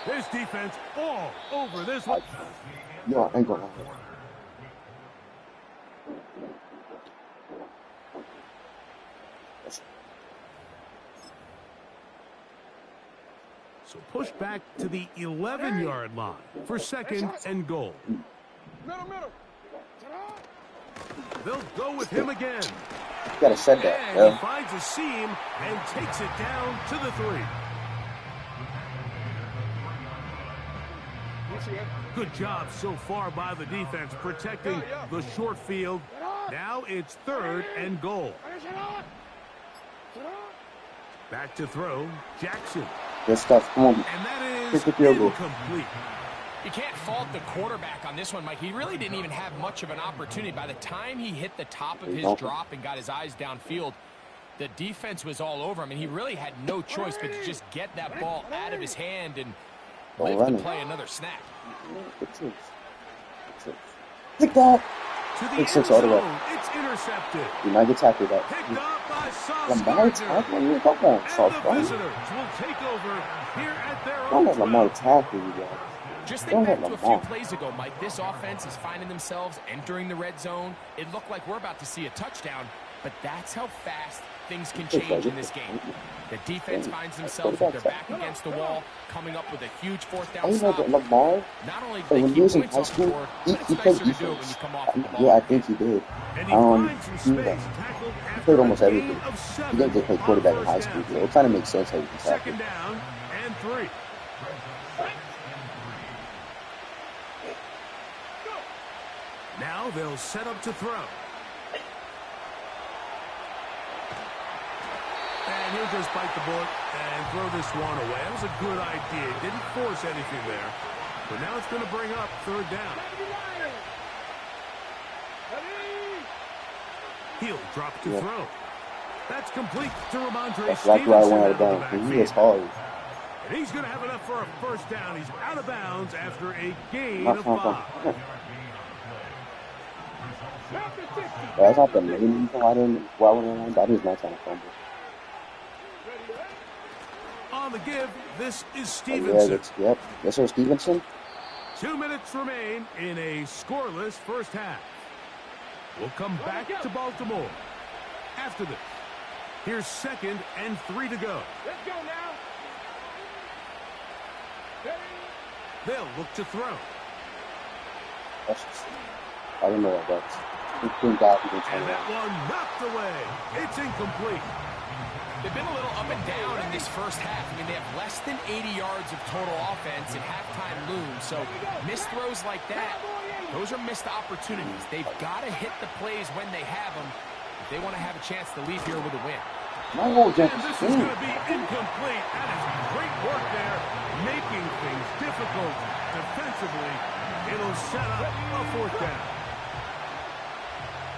This defense all over this one. No, I ain't gonna lie. So push back to the 11-yard line for 2nd and goal. Middle. They'll go with him again. You gotta set that. And he finds a seam and takes it down to the 3. Good job so far by the defense protecting the short field. Now it's 3rd and goal. Back to throw, Jackson. Good stuff. Come on. And that is incomplete. You can't fault the quarterback on this one, Mike. He really didn't even have much of an opportunity. By the time he hit the top of his drop and got his eyes downfield, the defense was all over him, and he really had no choice but to just get that ball out of his hand and live to play another snap. Pick that. To the end all the way. zone, it's intercepted. You might get tackled that. Picked up by Lamar Sauce tackle you. Come on, Sauce. And the visitors will take over here at their Don't own let Lamar tackle you guys. Just think back to a few plays ago, Mike. This offense is finding themselves entering the red zone. It looked like we're about to see a touchdown, but that's how fast things can change in this game. The defense finds themselves with their back against the wall, coming up with a huge 4th down stop. Lamar, Not only do when they he keep was in points high on the school, board, he but it's played nicer to do it when defense. you come off the ball. Yeah, I think he did. And he finds some space, He played almost everything. He didn't just play quarterback in high school. So it kind of makes sense how you can tackle. 2nd down and 3. Now they'll set up to throw. And he'll just bite the bullet and throw this one away. That was a good idea. Didn't force anything there. But now it's going to bring up 3rd down. He'll drop to throw. That's complete to Ramondre That's exactly why I went out of Stevenson. bounds. He is hard. And he's going to have enough for a 1st down. He's out of bounds after a gain of 5. That's not the main reason why I went around. That is not trying to fumble. On the give, this is Oh, Stevenson. yeah, yes, sir, Stevenson. 2 minutes remain in a scoreless first half. We'll come back to Baltimore after this. Here's 2nd and 3 to go. Let's go now. They'll look to throw. I don't know what that's. And that one knocked away. It's incomplete. They've been a little up and down in this first half. I mean, they have less than 80 yards of total offense and halftime looms. So missed throws like that, those are missed opportunities. They've got to hit the plays when they have them if they want to have a chance to leave here with a win. And this is going to be incomplete. That is great work there, making things difficult defensively. It'll set up a 4th down.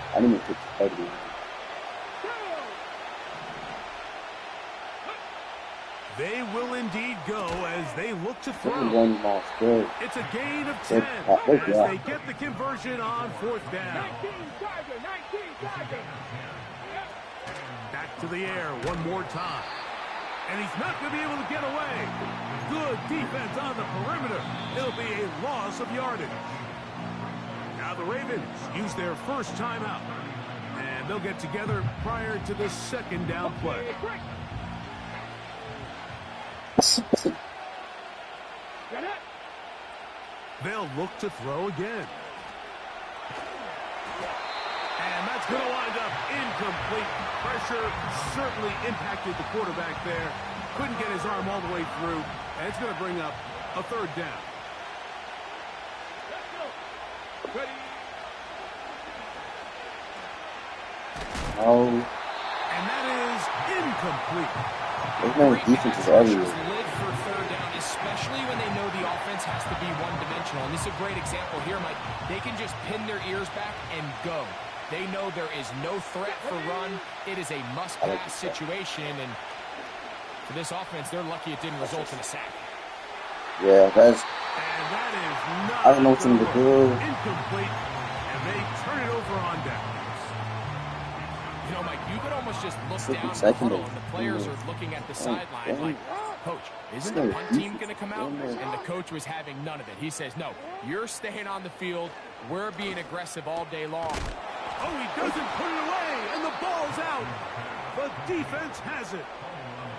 I didn't even pick the head. They will indeed go as they look to throw. It's a gain of 10 as they get the conversion on 4th down. 19 Tiger. Back to the air one more time. And he's not going to be able to get away. Good defense on the perimeter. It'll be a loss of yardage. Now the Ravens use their first timeout. And they'll get together prior to the 2nd down play. They'll look to throw again. And that's going to wind up incomplete. Pressure certainly impacted the quarterback there. Couldn't get his arm all the way through. And it's going to bring up a 3rd down. Oh. And that is incomplete. There's no defenses everywhere. Live for 3rd down, especially when they know the offense has to be one-dimensional. And this is a great example here, Mike. They can just pin their ears back and go. They know there is no threat for run. It is a must-pass situation, and for this offense, they're lucky it didn't result in a sack. Yeah, that's. And that is not I don't know what to do. Incomplete, and they turn it over on downs. You know, Mike, you could almost just look down the huddle, and the players are looking at the sideline like, Coach, isn't the punt team going to come out? And the coach was having none of it. He says, no, you're staying on the field. We're being aggressive all day long. Oh, he doesn't put it away, and the ball's out. The defense has it.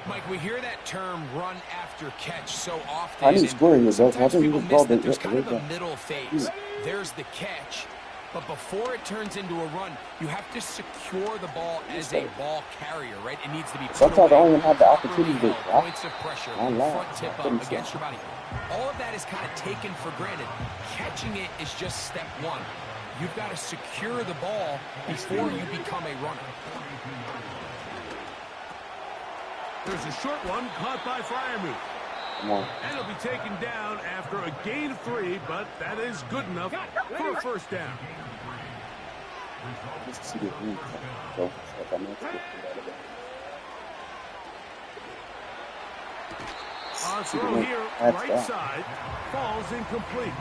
Mike, we hear that term run after catch so often. I didn't score here, though. Sometimes people miss that there's kind of a middle phase. There's the catch, but before it turns into a run, you have to secure the ball as a ball carrier, right? It needs to be put sometimes away, I don't even have the opportunity to points of pressure, front tip up against your body. All of that is kind of taken for granted. Catching it is just step one. You've got to secure the ball before you become a runner. There's a short one caught by Fryermuth. And it'll be taken down after a gain of 3, but that is good enough for a 1st down. Our throw here, right side, falls incomplete.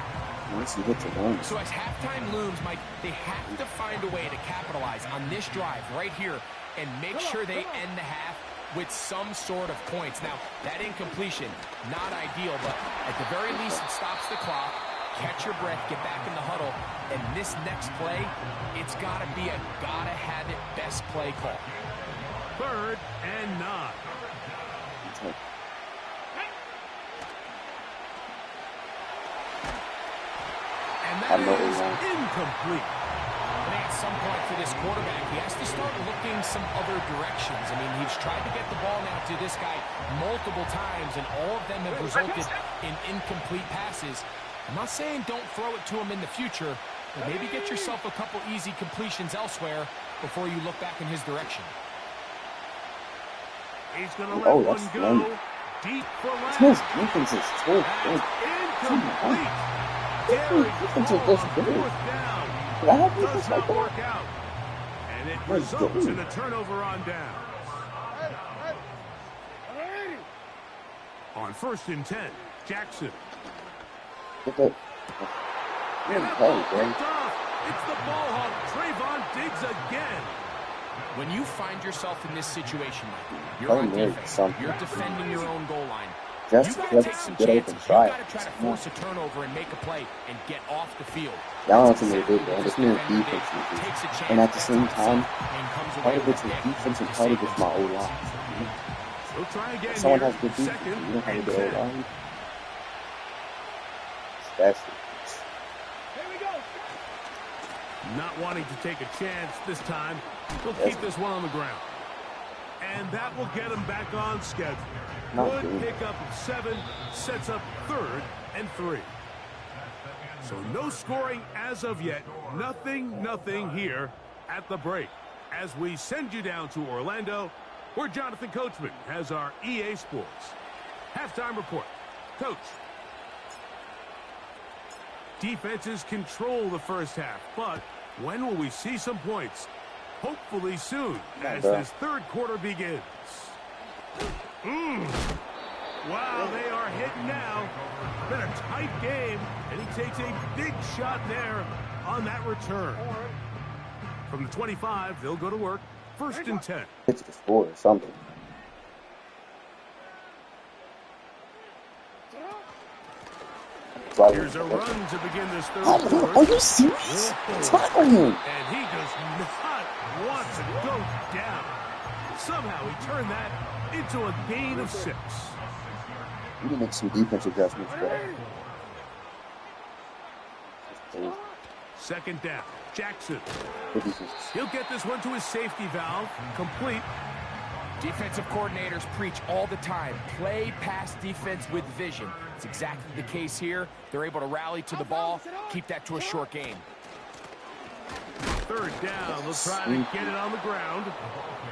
So as halftime looms, Mike, they have to find a way to capitalize on this drive right here and make sure they end the half with some sort of points. Now, that incompletion, not ideal, but at the very least, it stops the clock. Catch your breath, get back in the huddle, and this next play, it's got to be a gotta-have-it best play call. 3rd and 9. And that is incomplete. I think at some point for this quarterback, he has to start looking some other directions. I mean, he's tried to get the ball now to this guy multiple times, and all of them have resulted in incomplete passes. I'm not saying don't throw it to him in the future, but maybe get yourself a couple easy completions elsewhere before you look back in his direction. He's going to let one go deep for left. Incomplete. Fourth down. Does not work out. And it results in a turnover on downs. On 1st and 10, Jackson. And that ball picked off. It's the ball hawk, Trayvon Diggs again. When you find yourself in this situation, you're on defense, you're defending your own goal line. Just you to gotta take some get chances. open, try You gotta try to force a turnover and make a play and get off the field. Y'all don't think they did, bro. This man's defense is, and at the same time, part of it's his defense and part of it's my O-line. We'll try again. If someone has good defense, you don't have a good O-line. That's it. Not wanting to take a chance this time, he'll keep this one on the ground. And that will get him back on schedule. Good pickup of 7, sets up 3rd and 3. So no scoring as of yet. Nothing here at the break. As we send you down to Orlando, where Jonathan Coachman has our EA Sports halftime report. Coach. Defenses control the first half, but when will we see some points? Hopefully soon, as this 3rd quarter begins. Wow, they are hitting now. Been a tight game, and he takes a big shot there on that return. From the 25, they'll go to work. 1st and 10. It's the score or something. Here's a run to begin this 3rd quarter. Are you serious? Tackle him. And he does not want to go down. Somehow he turned that into a gain of 6. You can make some defense adjustments, bro. 2nd down. Jackson. He'll get this one to his safety valve. Complete. Defensive coordinators preach all the time. Play pass defense with vision. It's exactly the case here. They're able to rally to the ball, keep that to a short game. 3rd down. They'll try to get it on the ground.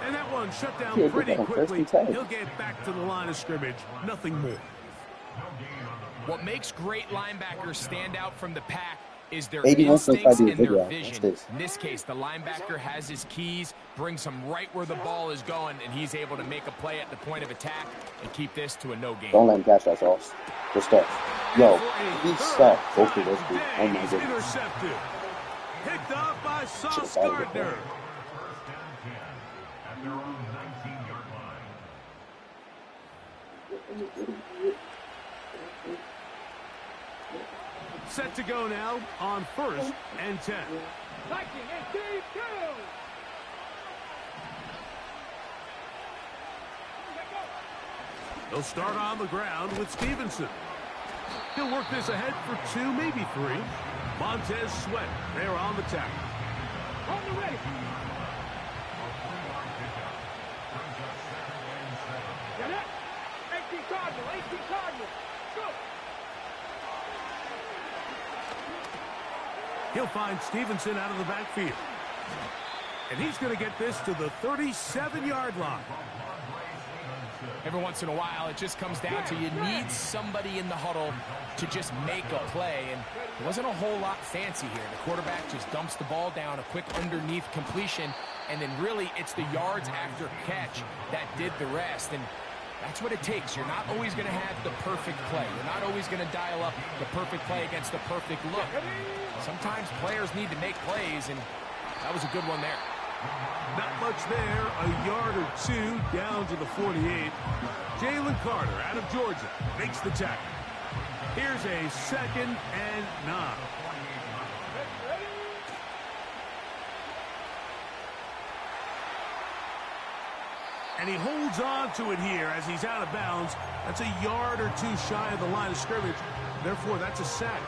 And that one shut down pretty quickly. He'll get back to the line of scrimmage. Nothing more. What makes great linebackers stand out from the pack is their 81 instincts and their video. vision. In this case, the linebacker has his keys, brings him right where the ball is going, and he's able to make a play at the point of attack and keep this to a no gain. Don't let him catch that sauce. Good stuff. Yo, he sucked both of those dudes. Oh my goodness. Intercepted. Picked off by Sauce Gardner. Set to go now on 1st and 10. They'll start on the ground with Stevenson. He'll work this ahead for 2, maybe 3. Montez Sweat there on the tackle. On the ready. Got it. 18 Cardinal. Go. He'll find Stevenson out of the backfield. And he's going to get this to the 37-yard line. Every once in a while, it just comes down to you need somebody in the huddle to just make a play. And it wasn't a whole lot fancy here. The quarterback just dumps the ball down, a quick underneath completion, and then really it's the yards after catch that did the rest. And that's what it takes. You're not always going to have the perfect play. You're not always going to dial up the perfect play against the perfect look. Sometimes players need to make plays, and that was a good one there. Not much there. A yard or 2 down to the 48. Jalen Carter out of Georgia makes the tackle. Here's a 2nd and 9. And he holds on to it here as he's out of bounds. That's a yard or 2 shy of the line of scrimmage. Therefore, that's a sack.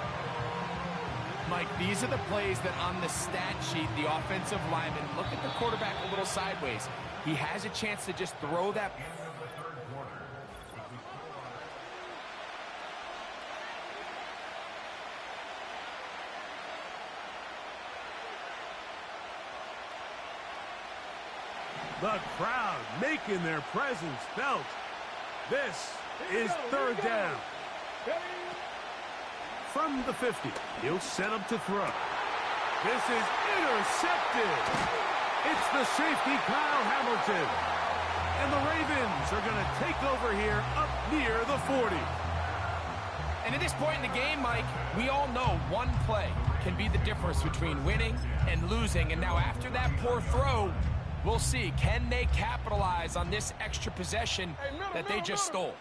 Mike, these are the plays that on the stat sheet, the offensive lineman, look at the quarterback a little sideways. He has a chance to just throw that. The crowd making their presence felt. This is 3rd down. From the 50, he'll set up to throw. This is intercepted. It's the safety, Kyle Hamilton. And the Ravens are going to take over here up near the 40. And at this point in the game, Mike, we all know one play can be the difference between winning and losing. And now after that poor throw, we'll see, can they capitalize on this extra possession that they just stole?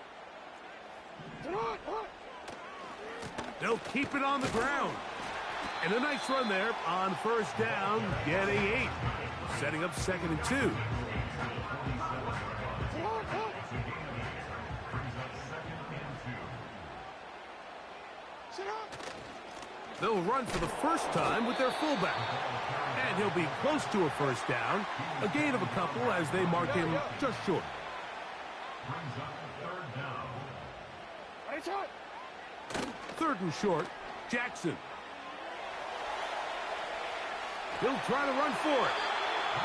They'll keep it on the ground. And a nice run there on first down, getting 8. Setting up 2nd and 2. They'll run for the first time with their fullback. And he'll be close to a first down. A gain of a couple as they mark him just short. 3rd and short, Jackson. He'll try to run for it.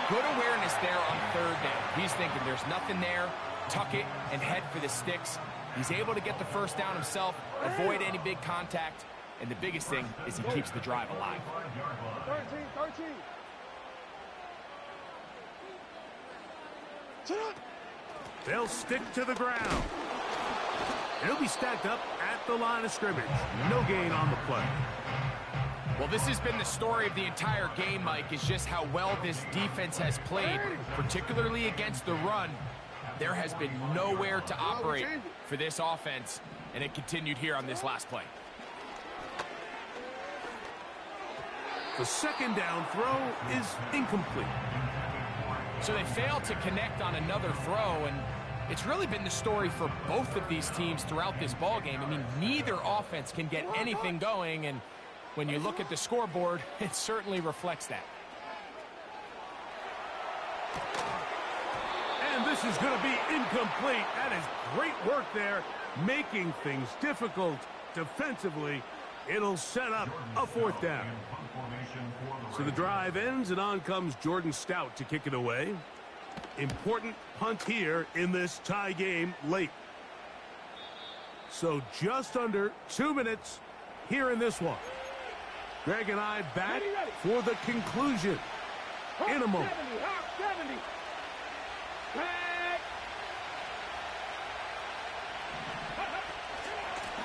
Good awareness there on 3rd down. He's thinking there's nothing there. Tuck it and head for the sticks. He's able to get the first down himself, avoid any big contact. And the biggest thing is he keeps the drive alive. 13. They'll stick to the ground. He'll be stacked up at the line of scrimmage. No gain on the play. Well, this has been the story of the entire game, Mike, is just how well this defense has played, particularly against the run. There has been nowhere to operate for this offense, and it continued here on this last play. The 2nd down throw is incomplete. So they failed to connect on another throw, and it's really been the story for both of these teams throughout this ballgame. I mean, neither offense can get anything going, and when you look at the scoreboard, it certainly reflects that. And this is going to be incomplete. That is great work there, making things difficult defensively. It'll set up a 4th down. So the drive ends, and on comes Jordan Stout to kick it away. Important punt here in this tie game late. So just under 2 minutes here in this one. Greg and I back for the conclusion in a moment. 70.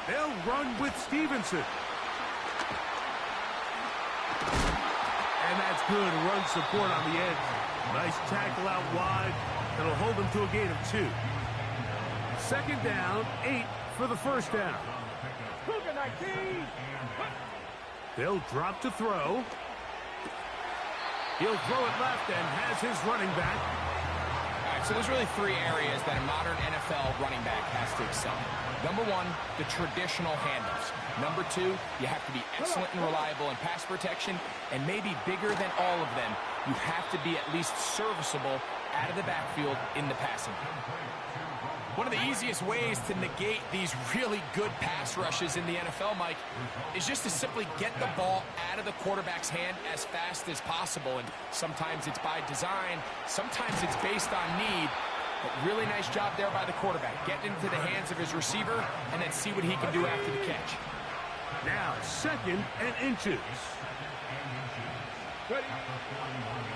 They'll run with Stevenson. And that's good run support on the edge. Nice tackle out wide. That'll hold them to a gain of 2. 2nd down, 8 for the first down. They'll drop to throw. He'll throw it left and has his running back. All right, so there's really 3 areas that a modern NFL running back has to excel. Number 1, the traditional handoffs. Number 2, you have to be excellent and reliable in pass protection. And maybe bigger than all of them, you have to be at least serviceable out of the backfield in the passing game. One of the easiest ways to negate these really good pass rushes in the NFL, Mike, is just to simply get the ball out of the quarterback's hand as fast as possible. And sometimes it's by design, sometimes it's based on need. But really nice job there by the quarterback. Get into the hands of his receiver and then see what he can do after the catch. Now 2nd and inches.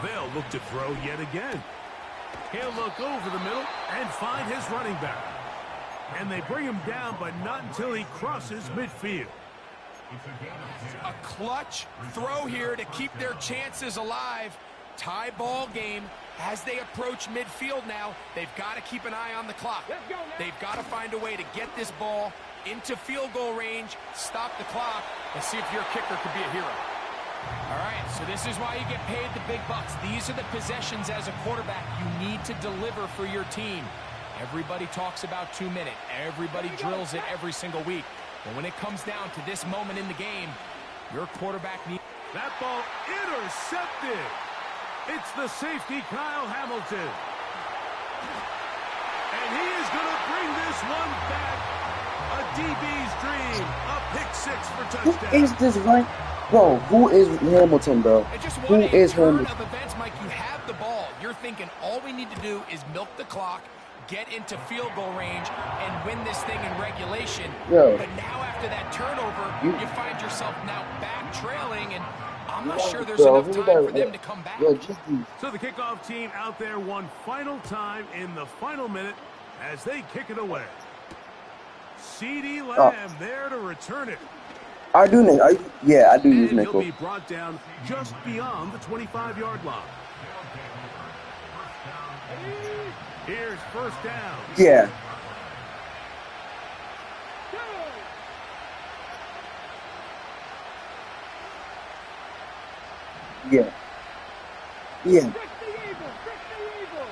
They'll look to throw yet again. He'll look over the middle and find his running back. And they bring him down, but not until he crosses midfield. A clutch throw here to keep their chances alive. Tie ball game. As they approach midfield now, they've got to keep an eye on the clock. They've got to find a way to get this ball into field goal range, stop the clock, and see if your kicker could be a hero. All right, so this is why you get paid the big bucks. These are the possessions as a quarterback you need to deliver for your team. Everybody talks about 2 minutes. Everybody drills it every single week. But when it comes down to this moment in the game, your quarterback needs... That ball intercepted. It's the safety, Kyle Hamilton. And he is going to bring this one back. A DB's dream. A pick 6 for touchdown. Who is this right? Bro, who is Hamilton, bro? Who is Hamilton? Of events, Mike, you have the ball. You're thinking all we need to do is milk the clock, get into field goal range, and win this thing in regulation. Yo. But now after that turnover, you find yourself now back trailing, and I'm not sure there's enough time for them to come back. So the kickoff team out there one final time in the final minute as they kick it away. CeeDee Lamb there to return it. I do use nickel. He'll be brought down just beyond the 25-yard line. Here's first down. Yeah. Yeah. Yeah. Trick the Eagle. Trick the Eagle.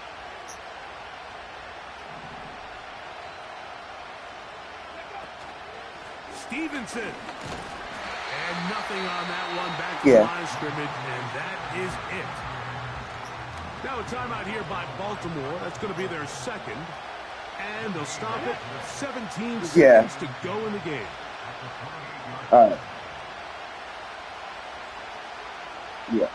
Stevenson. And nothing on that one. Back to the Yeah. line of scrimmage, and that is it. Now a timeout here by Baltimore. That's going to be their second. And they'll stop it with 17 seconds to go in the game. All right. Yeah.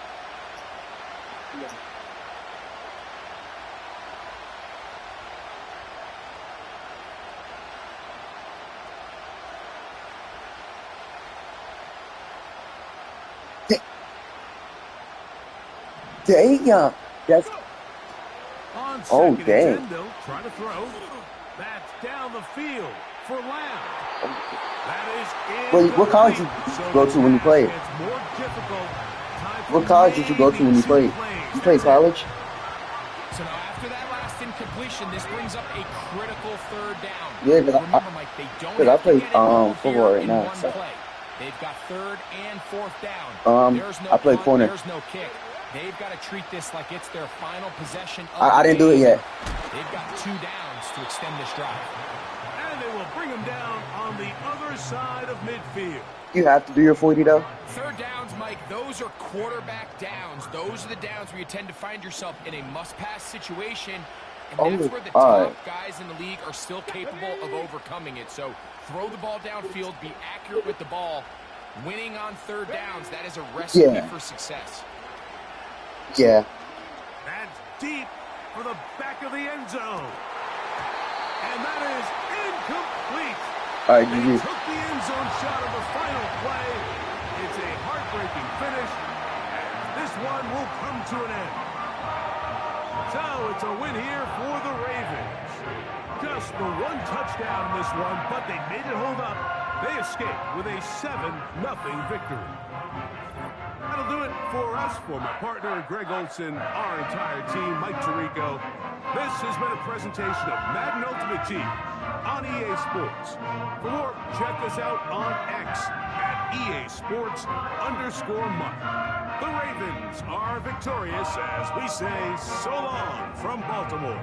Damn. That's. On Oh, second dang. and 10, they'll try to throw. That's down the field for Lamb. That is Wait, what college did you go to when you played? What college did you go to when you played? You played college? So now after that last incompletion, this brings up a critical third down. Yeah, Remember, Mike, they don't I have to play get it all football here right in now. one So. play. They've got third and fourth down. There's no I play punt, corner. there's no kick. They've got to treat this like it's their final possession of I didn't do it yet. They've got 2 downs to extend this drive. And they will bring him down on the other side of midfield. You have to do your 40 though. Third downs, Mike, those are quarterback downs. Those are the downs where you tend to find yourself in a must-pass situation. And that's where the top guys in the league are still capable of overcoming it. So throw the ball downfield, be accurate with the ball. Winning on third downs, that is a recipe for success. Yeah. That's deep for the back of the end zone. And that is incomplete. All right, They took the end zone shot of the final play. It's a heartbreaking finish. And this one will come to an end. So it's a win here for the Ravens. Just the 1 touchdown in this one, but they made it hold up. They escaped with a 7-0 victory. That'll do it for us. For my partner, Greg Olson, our entire team, Mike Tirico. This has been a presentation of Madden Ultimate Team on EA Sports. For more, check us out on X at EA Sports_Mark. The Ravens are victorious as we say so long from Baltimore.